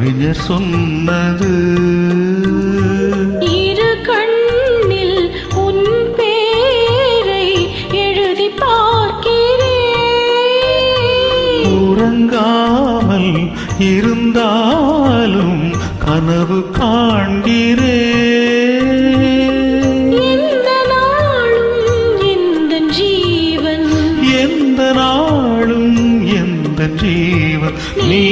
கவிஞர் சொன்னது. இரு கண்ணில் உன் பேரை எழுதி பார்க்கிறேன். உறங்காமல் இருந்தாலும் கனவு காண்கிறேன். எந்த நாளும் எந்தன் ஜீவன், எந்த நாளும் எந்த ஜீவன் நீ